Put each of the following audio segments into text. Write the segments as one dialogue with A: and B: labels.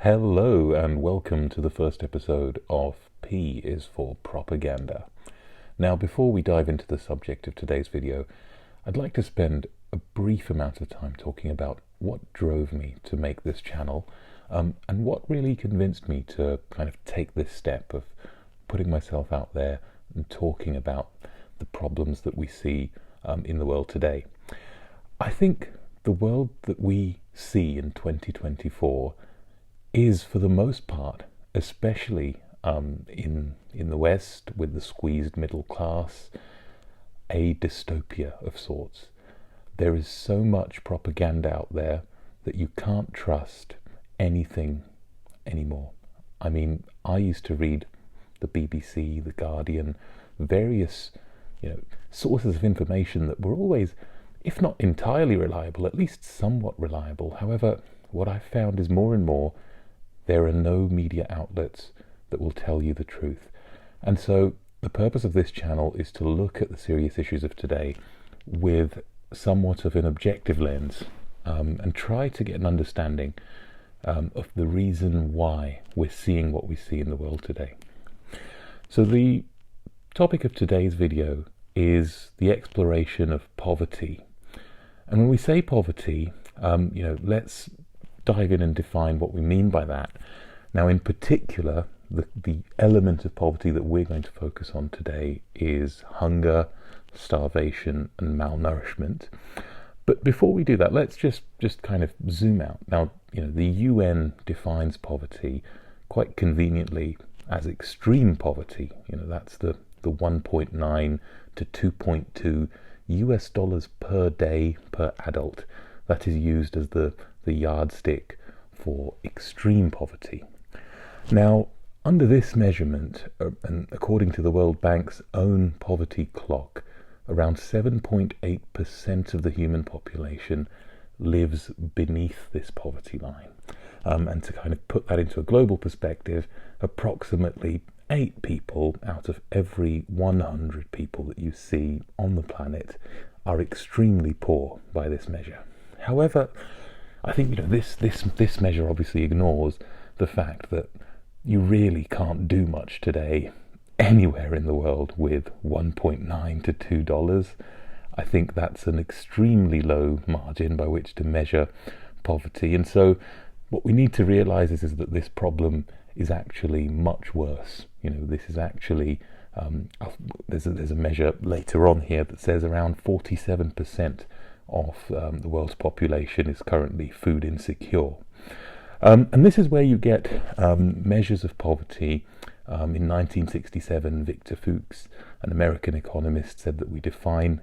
A: Hello and welcome to the first episode of P is for Propaganda. Now, before we dive into the subject of today's video, I'd like to spend a brief amount of time talking about what drove me to make this channel and what really convinced me to kind of take this step of putting myself out there and talking about the problems that we see in the world today. I think the world that we see in 2024 is, for the most part, especially in the West with the squeezed middle class, a dystopia of sorts. There is so much propaganda out there that you can't trust anything anymore. I mean, I used to read the BBC, The Guardian, various sources of information that were always, if not entirely reliable, at least somewhat reliable. However, what I found is more and more there are no media outlets that will tell you the truth. And so the purpose of this channel is to look at the serious issues of today with somewhat of an objective lens and try to get an understanding of the reason why we're seeing what we see in the world today. So the topic of today's video is the exploration of poverty. And when we say poverty, let's dive in and define what we mean by that. Now, in particular, the element of poverty that we're going to focus on today is hunger, starvation, and malnourishment. But before we do that, let's just kind of zoom out. Now, the UN defines poverty quite conveniently as extreme poverty. That's the 1.9 to 2.2 US dollars per day per adult. That is used as the yardstick for extreme poverty. Now, under this measurement, and according to the World Bank's own poverty clock, around 7.8% of the human population lives beneath this poverty line. And to kind of put that into a global perspective, approximately 8 people out of every 100 people that you see on the planet are extremely poor by this measure. However, I think this measure obviously ignores the fact that you really can't do much today anywhere in the world with 1.9 to $2. I think that's an extremely low margin by which to measure poverty. And so what we need to realize is that this problem is actually much worse. This is actually, there's a measure later on here that says around 47% of the world's population is currently food insecure. And this is where you get measures of poverty. In 1967, Victor Fuchs, an American economist, said that we define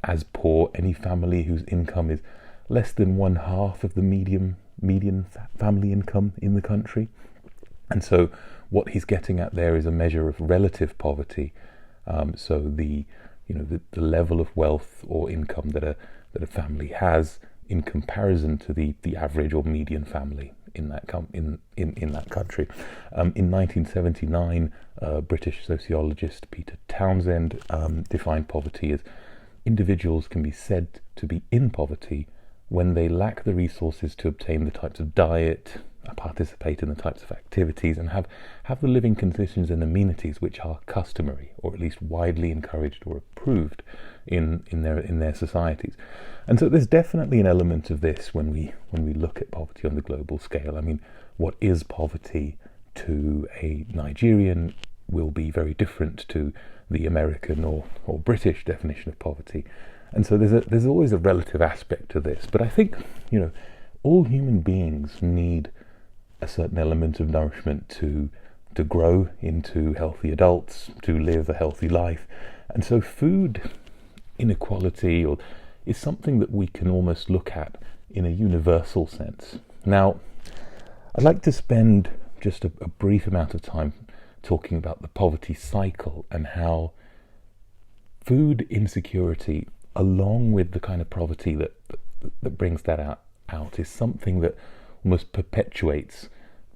A: as poor any family whose income is less than 1/2 of the median family income in the country. And so what he's getting at there is a measure of relative poverty. So the level of wealth or income that a family has in comparison to the average or median family in that country. In 1979, British sociologist Peter Townsend defined poverty as individuals can be said to be in poverty when they lack the resources to obtain the types of diet, participate in the types of activities, and have the living conditions and amenities which are customary, or at least widely encouraged or approved in their societies. And so there's definitely an element of this when we look at poverty on the global scale. I mean, what is poverty to a Nigerian will be very different to the American or British definition of poverty. And so there's always a relative aspect to this. But I think, all human beings need a certain element of nourishment to grow into healthy adults, to live a healthy life. And so food inequality is something that we can almost look at in a universal sense. Now, I'd like to spend just a brief amount of time talking about the poverty cycle and how food insecurity, along with the kind of poverty that brings that out, is something that almost perpetuates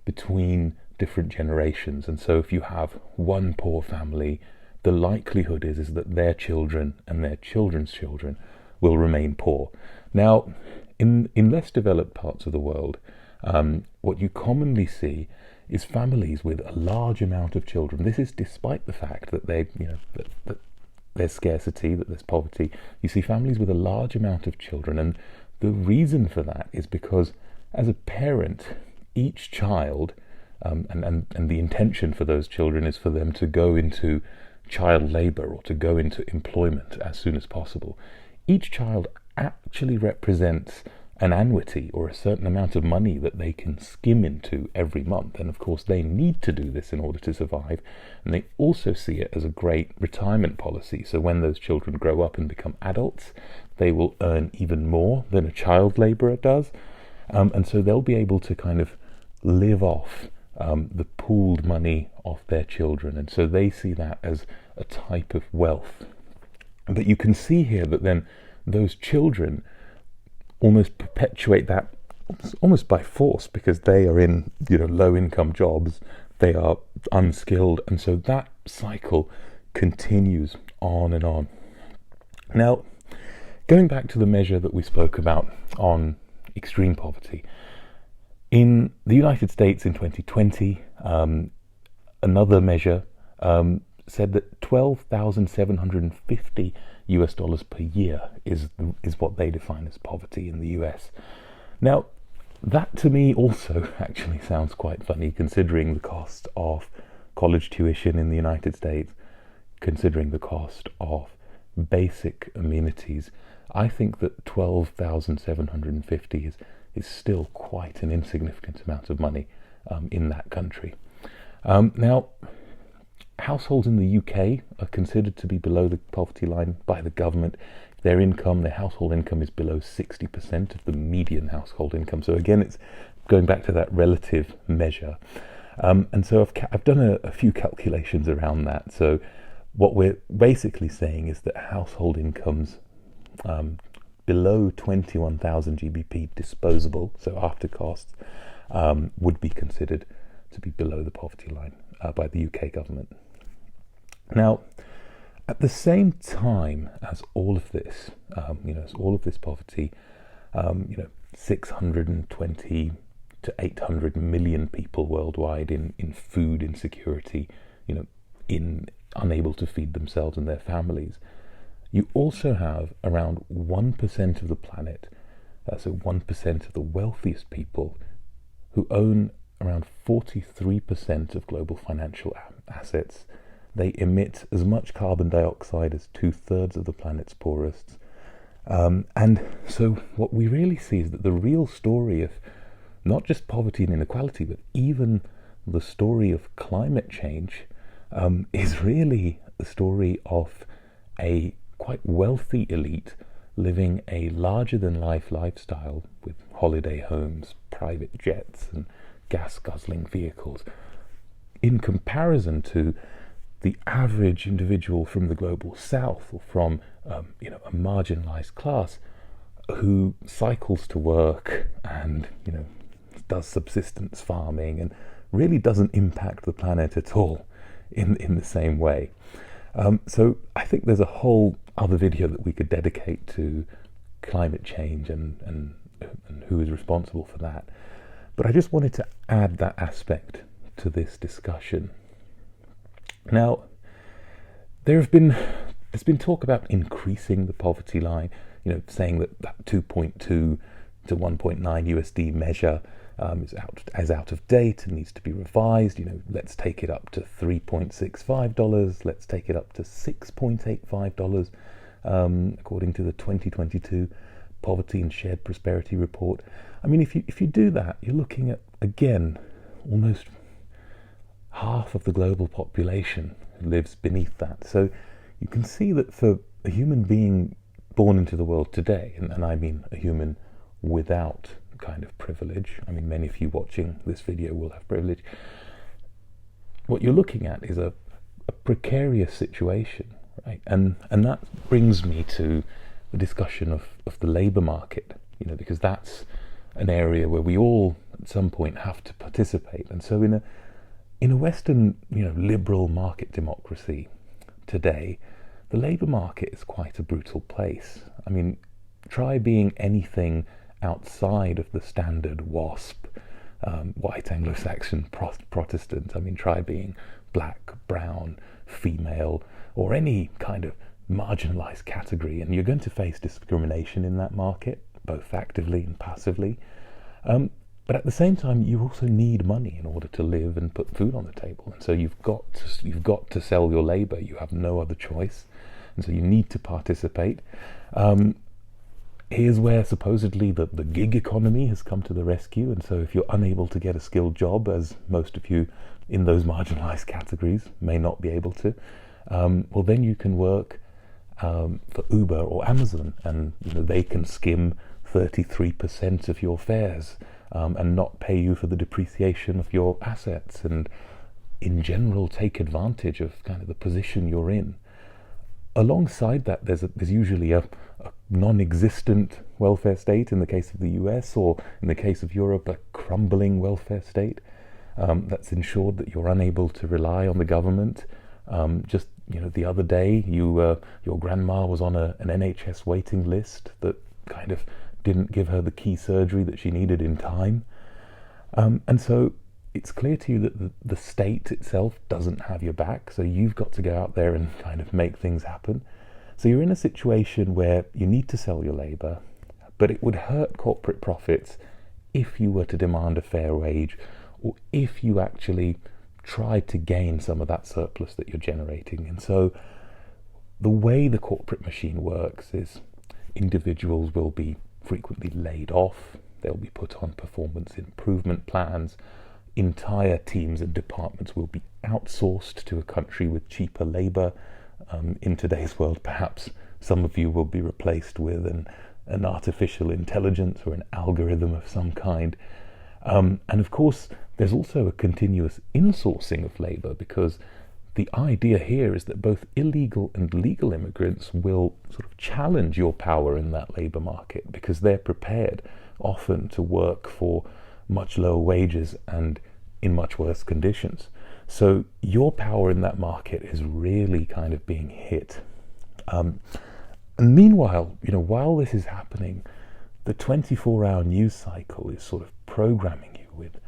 A: between different generations. And so if you have one poor family, the likelihood is that their children and their children's children will remain poor. Now, in less developed parts of the world, what you commonly see is families with a large amount of children. This is despite the fact that that there's scarcity, that there's poverty. You see families with a large amount of children, and the reason for that is because as a parent, each child, and the intention for those children is for them to go into child labour or to go into employment as soon as possible. Each child actually represents an annuity or a certain amount of money that they can skim into every month, and of course they need to do this in order to survive, and they also see it as a great retirement policy. So when those children grow up and become adults, they will earn even more than a child labourer does, and so they'll be able to kind of live off the pooled money of their children, and so they see that as a type of wealth. But you can see here that then those children almost perpetuate that almost by force, because they are in low income jobs, they are unskilled, and so that cycle continues on and on. Now, going back to the measure that we spoke about on extreme poverty, in the United States in 2020, another measure said that $12,750 per year is what they define as poverty in the US. Now, that to me also actually sounds quite funny, considering the cost of college tuition in the United States, considering the cost of basic amenities. I think that 12,750 is still quite an insignificant amount of money in that country. Now, households in the UK are considered to be below the poverty line by the government. Their household income is below 60% of the median household income. So again, it's going back to that relative measure. And so I've done a few calculations around that. So what we're basically saying is that household incomes below 21,000 GBP disposable, so after costs, would be considered to be below the poverty line by the UK government. Now, at the same time as all of this, as all of this poverty, 620 to 800 million people worldwide in food insecurity, unable to feed themselves and their families. You also have around 1% of the planet, so 1% of the wealthiest people, who own around 43% of global financial assets. They emit as much carbon dioxide as 2/3 of the planet's poorest. And so what we really see is that the real story of not just poverty and inequality, but even the story of climate change is really the story of a quite wealthy elite living a larger-than-life lifestyle with holiday homes, private jets, and gas-guzzling vehicles, in comparison to the average individual from the global south, or from a marginalized class who cycles to work and does subsistence farming and really doesn't impact the planet at all in the same way. So I think there's a whole other video that we could dedicate to climate change and who is responsible for that. But I just wanted to add that aspect to this discussion. Now, there's been talk about increasing the poverty line, saying that 2.2 to 1.9 USD measure is out of date and needs to be revised. Let's take it up to $3.65. Let's take it up to $6.85, according to the 2022 Poverty and Shared Prosperity Report. I mean, if you do that, you're looking at, again, almost half of the global population lives beneath that. So you can see that for a human being born into the world today, and I mean a human without kind of privilege, I mean many of you watching this video will have privilege, what you're looking at is a precarious situation, right? And that brings me to the discussion of the labour market, because that's an area where we all at some point have to participate. And so in a Western, liberal market democracy today, the labour market is quite a brutal place. I mean, try being anything outside of the standard WASP white Anglo-Saxon Protestant. I mean, try being black, brown, female, or any kind of marginalized category, and you're going to face discrimination in that market, both actively and passively. But at the same time, you also need money in order to live and put food on the table, and so you've got to sell your labor. You have no other choice, and so you need to participate. Here's where supposedly the gig economy has come to the rescue, and so if you're unable to get a skilled job, as most of you in those marginalized categories may not be able to, well, then you can work for Uber or Amazon, and they can skim 33% of your fares and not pay you for the depreciation of your assets, and in general take advantage of kind of the position you're in. Alongside that, there's usually a non-existent welfare state in the case of the US, or in the case of Europe, a crumbling welfare state that's ensured that you're unable to rely on the government. Just the other day, your grandma was on an NHS waiting list that kind of didn't give her the key surgery that she needed in time, and so it's clear to you that the state itself doesn't have your back, so you've got to go out there and kind of make things happen. So you're in a situation where you need to sell your labor, but it would hurt corporate profits if you were to demand a fair wage, or if you actually tried to gain some of that surplus that you're generating. And so the way the corporate machine works is individuals will be frequently laid off, they'll be put on performance improvement plans, entire teams and departments will be outsourced to a country with cheaper labor. In today's world, perhaps some of you will be replaced with an artificial intelligence or an algorithm of some kind. And of course, there's also a continuous insourcing of labor, because the idea here is that both illegal and legal immigrants will sort of challenge your power in that labor market, because they're prepared often to work for much lower wages and in much worse conditions. So your power in that market is really kind of being hit. And meanwhile, while this is happening, the 24-hour news cycle is sort of programming you with,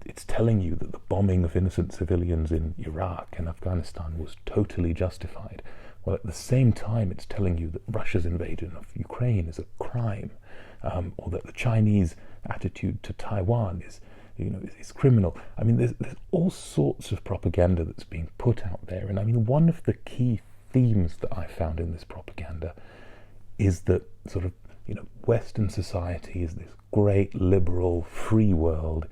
A: it's telling you that the bombing of innocent civilians in Iraq and Afghanistan was totally justified. Well, at the same time, it's telling you that Russia's invasion of Ukraine is a crime, or that the Chinese attitude to Taiwan is criminal. I mean, there's all sorts of propaganda that's being put out there. And I mean, one of the key themes that I found in this propaganda is that sort of, Western society is this great liberal free world,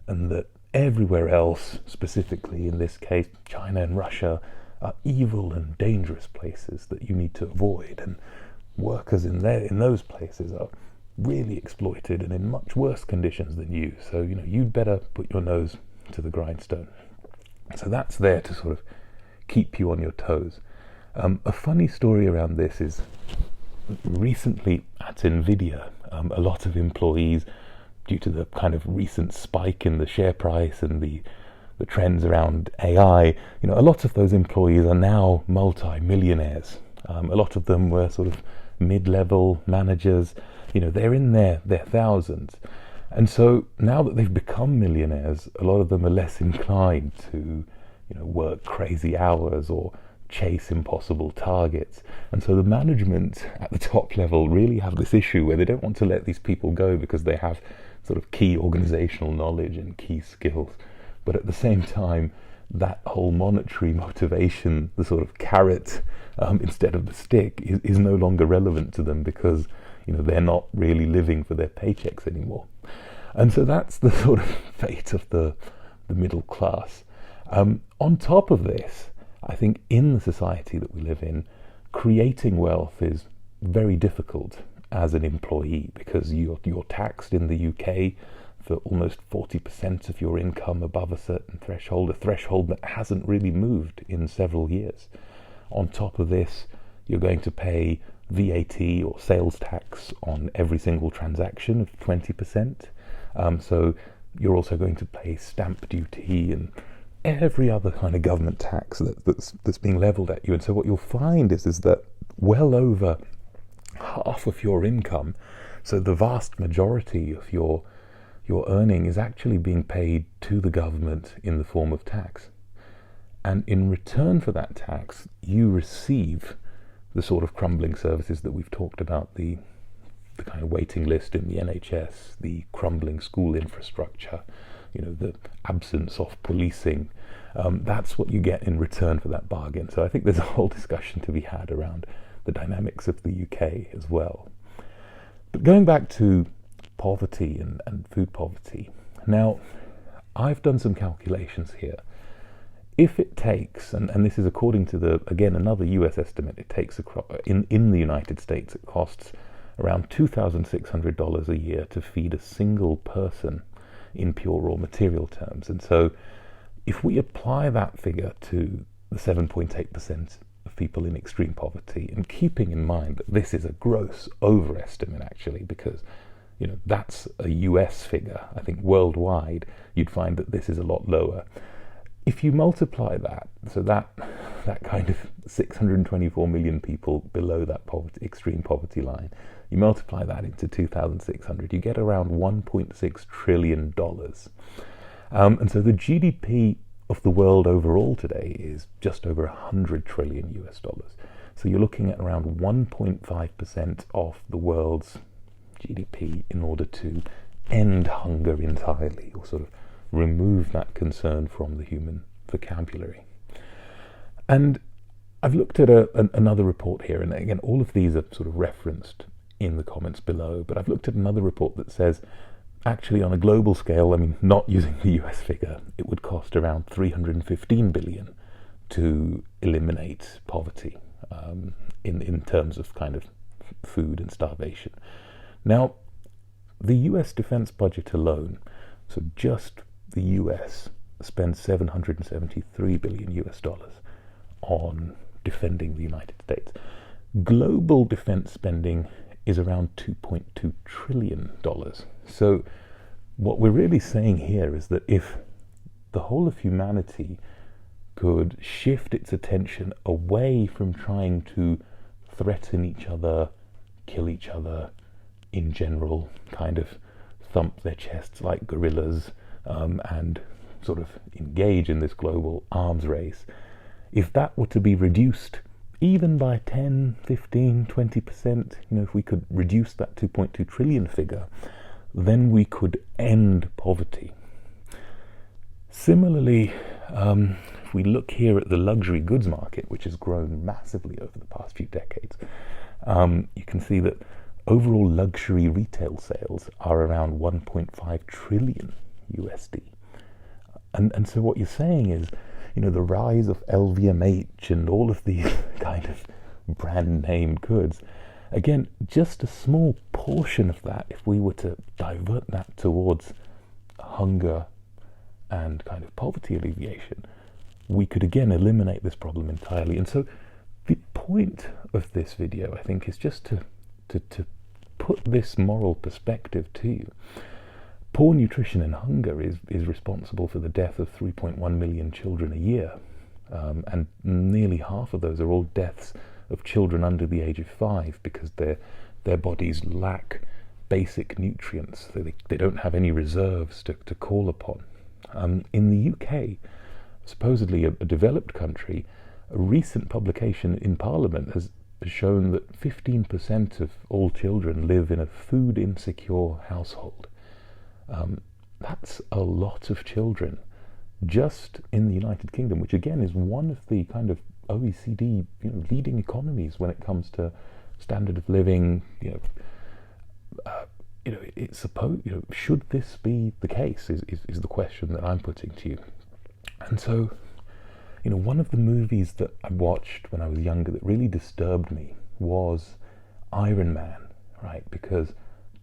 A: and that everywhere else, specifically in this case, China and Russia, are evil and dangerous places that you need to avoid. And workers in those places are really exploited and in much worse conditions than you, so you'd better put your nose to the grindstone. So that's there to sort of keep you on your toes. A funny story around this is recently at Nvidia, a lot of employees, due to the kind of recent spike in the share price and the trends around AI, a lot of those employees are now multi-millionaires. A lot of them were sort of mid-level managers. They're in their thousands. And so now that they've become millionaires, a lot of them are less inclined to, work crazy hours or chase impossible targets. And so the management at the top level really have this issue where they don't want to let these people go because they have sort of key organizational knowledge and key skills. But at the same time, that whole monetary motivation, the sort of carrot instead of the stick, is no longer relevant to them, because they're not really living for their paychecks anymore. And so that's the sort of fate of the middle class. On top of this, I think in the society that we live in, creating wealth is very difficult as an employee, because you're taxed in the UK for almost 40% of your income above a certain threshold, a threshold that hasn't really moved in several years. On top of this, you're going to pay VAT or sales tax on every single transaction of 20%. So you're also going to pay stamp duty and every other kind of government tax that's being leveled at you. And so what you'll find is that well over half of your income, so the vast majority of your you're earning is actually being paid to the government in the form of tax. And in return for that tax, you receive the sort of crumbling services that we've talked about, the kind of waiting list in the NHS, the crumbling school infrastructure, the absence of policing. That's what you get in return for that bargain. So I think there's a whole discussion to be had around the dynamics of the UK as well. But going back to poverty and food poverty, now I've done some calculations here. If it takes, and this is according to another US estimate, it takes in the United States, it costs around $2,600 a year to feed a single person in pure raw material terms. And so if we apply that figure to the 7.8% of people in extreme poverty, and keeping in mind that this is a gross overestimate actually, because that's a US figure, I think worldwide you'd find that this is a lot lower. If you multiply that, so that kind of 624 million people below that extreme poverty line, you multiply that into 2,600, you get around $1.6 trillion. And so the GDP of the world overall today is just over 100 trillion US dollars. So you're looking at around 1.5% of the world's GDP in order to end hunger entirely, or sort of remove that concern from the human vocabulary. And I've looked at another report here, and again, all of these are sort of referenced in the comments below, but I've looked at another report that says, actually on a global scale, I mean, not using the US figure, it would cost around 315 billion to eliminate poverty in terms of kind of food and starvation. Now, the US defense budget alone, so just the US spends 773 billion US dollars on defending the United States. Global defense spending is around $2.2 trillion. So what we're really saying here is that if the whole of humanity could shift its attention away from trying to threaten each other, kill each other, in general, kind of thump their chests like gorillas, and sort of engage in this global arms race, if that were to be reduced even by 10, 15, 20%, if we could reduce that 2.2 trillion figure, then we could end poverty. Similarly, if we look here at the luxury goods market, which has grown massively over the past few decades, you can see that overall luxury retail sales are around 1.5 trillion USD. And so what you're saying is, the rise of LVMH and all of these kind of brand name goods, again, just a small portion of that, if we were to divert that towards hunger and kind of poverty alleviation, we could again eliminate this problem entirely. And so the point of this video, I think, is just to put this moral perspective to you. Poor nutrition and hunger is responsible for the death of 3.1 million children a year, and nearly half of those are all deaths of children under the age of 5 because their bodies lack basic nutrients. They don't have any reserves to call upon. In the UK, supposedly a developed country, a recent publication in Parliament has shown that 15% of all children live in a food insecure household. That's a lot of children just in the United Kingdom, which again is one of the kind of OECD leading economies when it comes to standard of living. It's supposed, should this be the case is the question that I'm putting to you. And so, one of the movies that I watched when I was younger that really disturbed me was Iron Man, right? Because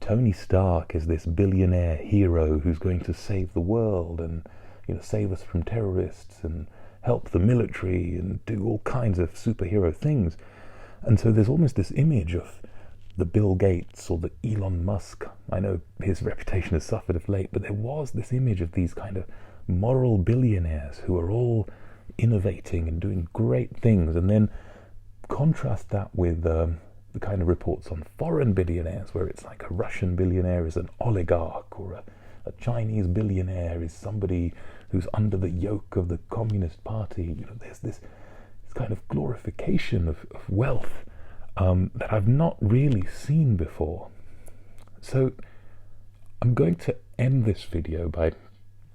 A: Tony Stark is this billionaire hero who's going to save the world and save us from terrorists and help the military and do all kinds of superhero things. And so there's almost this image of the Bill Gates or the Elon Musk. I know his reputation has suffered of late, but there was this image of these kind of moral billionaires who are all innovating and doing great things. And then contrast that with the kind of reports on foreign billionaires, where it's like a Russian billionaire is an oligarch, or a Chinese billionaire is somebody who's under the yoke of the Communist Party. You know, there's this kind of glorification of wealth that I've not really seen before. So I'm going to end this video by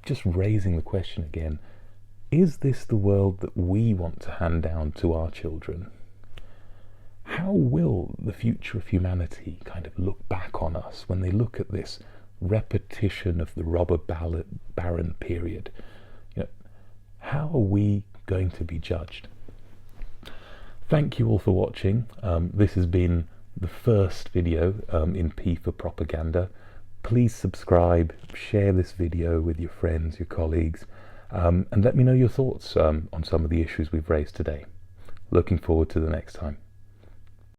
A: just raising the question again: is this the world that we want to hand down to our children? How will the future of humanity kind of look back on us when they look at this repetition of the robber baron period? You know, how are we going to be judged? Thank you all for watching. This has been the first video in P for Propaganda. Please subscribe, share this video with your friends, your colleagues, and let me know your thoughts on some of the issues we've raised today. Looking forward to the next time.